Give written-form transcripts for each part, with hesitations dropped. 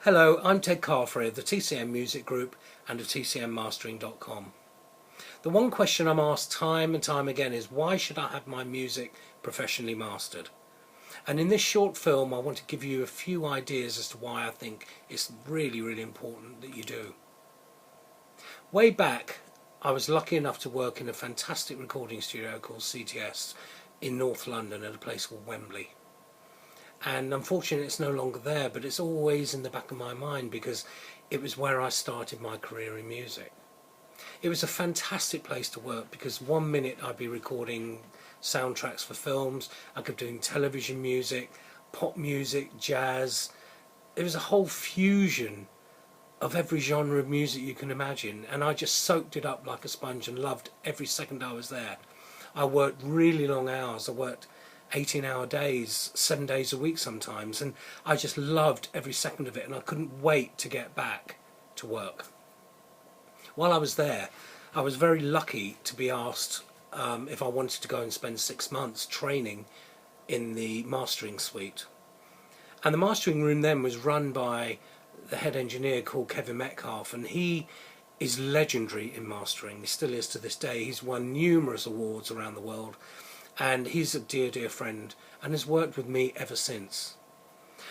Hello, I'm Ted Carfrae of the TCM Music Group and of TCMmastering.com. The one question I'm asked time and time again is, why should I have my music professionally mastered? And in this short film I want to give you a few ideas as to why I think it's really important that you do. Way back I was lucky enough to work in a fantastic recording studio called CTS in North London at a place called Wembley. And unfortunately it's no longer there, but it's always in the back of my mind because it was where I started my career in music. It was a fantastic place to work because one minute I'd be recording soundtracks for films, I could be doing television music, pop music, jazz. It was a whole fusion of every genre of music you can imagine, and I just soaked it up like a sponge and loved every second I was there. I worked really long hours. I worked 18-hour days, 7 days a week sometimes, and I just loved every second of it, and I couldn't wait to get back to work. While I was there, I was very lucky to be asked if I wanted to go and spend 6 months training in the mastering suite. And the mastering room then was run by the head engineer called Kevin Metcalf, and he is legendary in mastering. He still is to this day. He's won numerous awards around the world, and he's a dear friend and has worked with me ever since.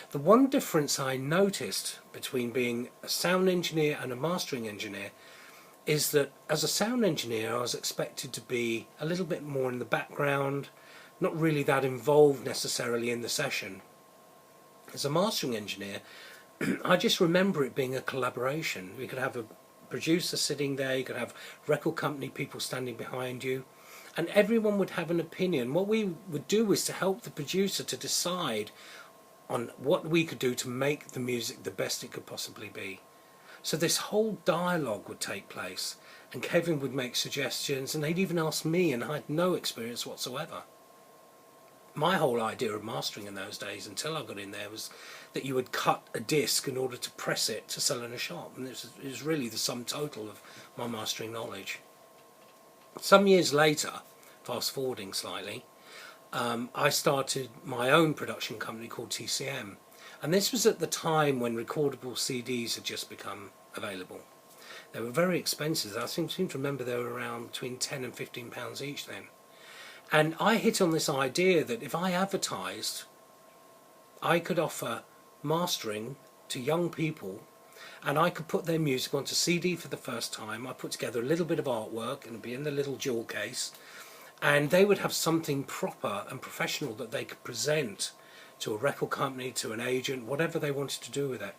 The one difference I noticed between being a sound engineer and a mastering engineer is that as a sound engineer I was expected to be a little bit more in the background, not really that involved necessarily in the session. As a mastering engineer I just remember it being a collaboration. We could have a producer sitting there, you could have record company people standing behind you, and everyone would have an opinion. What we would do was to help the producer to decide on what we could do to make the music the best it could possibly be. So this whole dialogue would take place, and Kevin would make suggestions, and they'd even ask me, and I had no experience whatsoever. My whole idea of mastering in those days, until I got in there, was that you would cut a disc in order to press it to sell in a shop, and it was really the sum total of my mastering knowledge. Some years later, fast forwarding slightly, I started my own production company called TCM, and this was at the time when recordable CDs had just become available. They were very expensive. I seem to remember they were around between £10 and £15 each then. And I hit on this idea that if I advertised, I could offer mastering to young people, and I could put their music onto CD for the first time. I put together a little bit of artwork and it'd be in the little jewel case, and they would have something proper and professional that they could present to a record company, to an agent, whatever they wanted to do with it.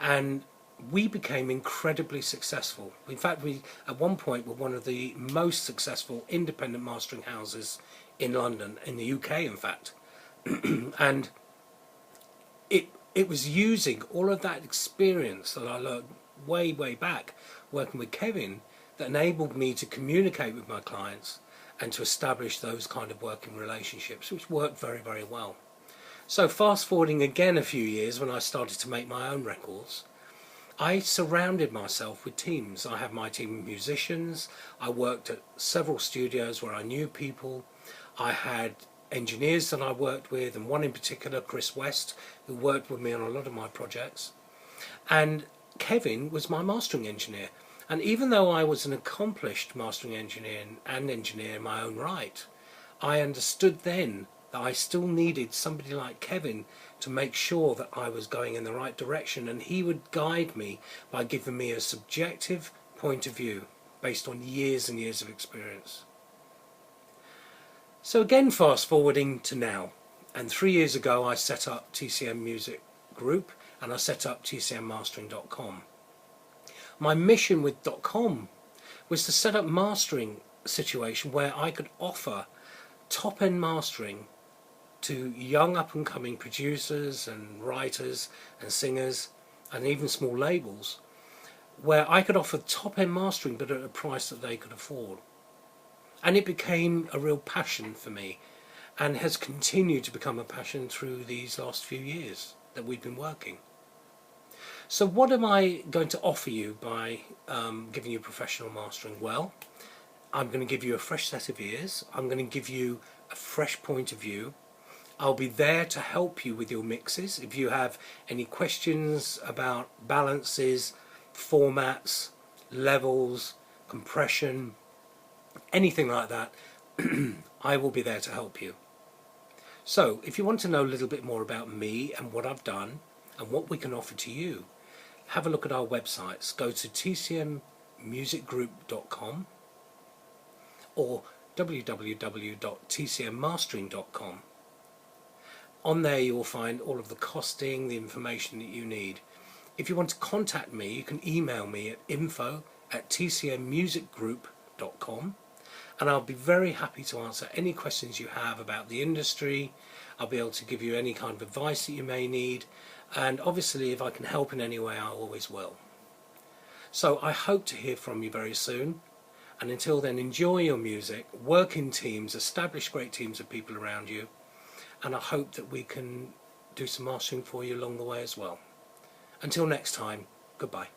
And we became incredibly successful. In fact, we at one point were one of the most successful independent mastering houses in London, in the UK in fact. And it was using all of that experience that I learned way back working with Kevin that enabled me to communicate with my clients and to establish those kind of working relationships, which worked very well. So fast forwarding again a few years, when I started to make my own records, I surrounded myself with teams. I had my team of musicians, I worked at several studios where I knew people, I had engineers that I worked with, and one in particular, Chris West, who worked with me on a lot of my projects. And Kevin was my mastering engineer. And even though I was an accomplished mastering engineer and engineer in my own right, I understood then that I still needed somebody like Kevin to make sure that I was going in the right direction, and he would guide me by giving me a subjective point of view based on years and years of experience. So again, fast forwarding to now, and 3 years ago I set up TCM Music Group and I set up TCMmastering.com. My mission with .com was to set up mastering a situation where I could offer top-end mastering to young up-and-coming producers and writers and singers and even small labels, where I could offer top-end mastering but at a price that they could afford. And it became a real passion for me, and has continued to become a passion through these last few years that we've been working. So what am I going to offer you by giving you professional mastering? Well, I'm going to give you a fresh set of ears, I'm going to give you a fresh point of view, I'll be there to help you with your mixes. If you have any questions about balances, formats, levels, compression, anything like that, I will be there to help you. So if you want to know a little bit more about me and what I've done and what we can offer to you, have a look at our websites. Go to tcmmusicgroup.com or www.tcmmastering.com. On there you will find all of the costing, the information that you need. If you want to contact me, you can email me at info@tcmmusicgroup.com, and I'll be very happy to answer any questions you have about the industry. I'll be able to give you any kind of advice that you may need, and obviously if I can help in any way, I always will. So I hope to hear from you very soon, and until then, enjoy your music, work in teams, establish great teams of people around you, and I hope that we can do some mastering for you along the way as well. Until next time, goodbye.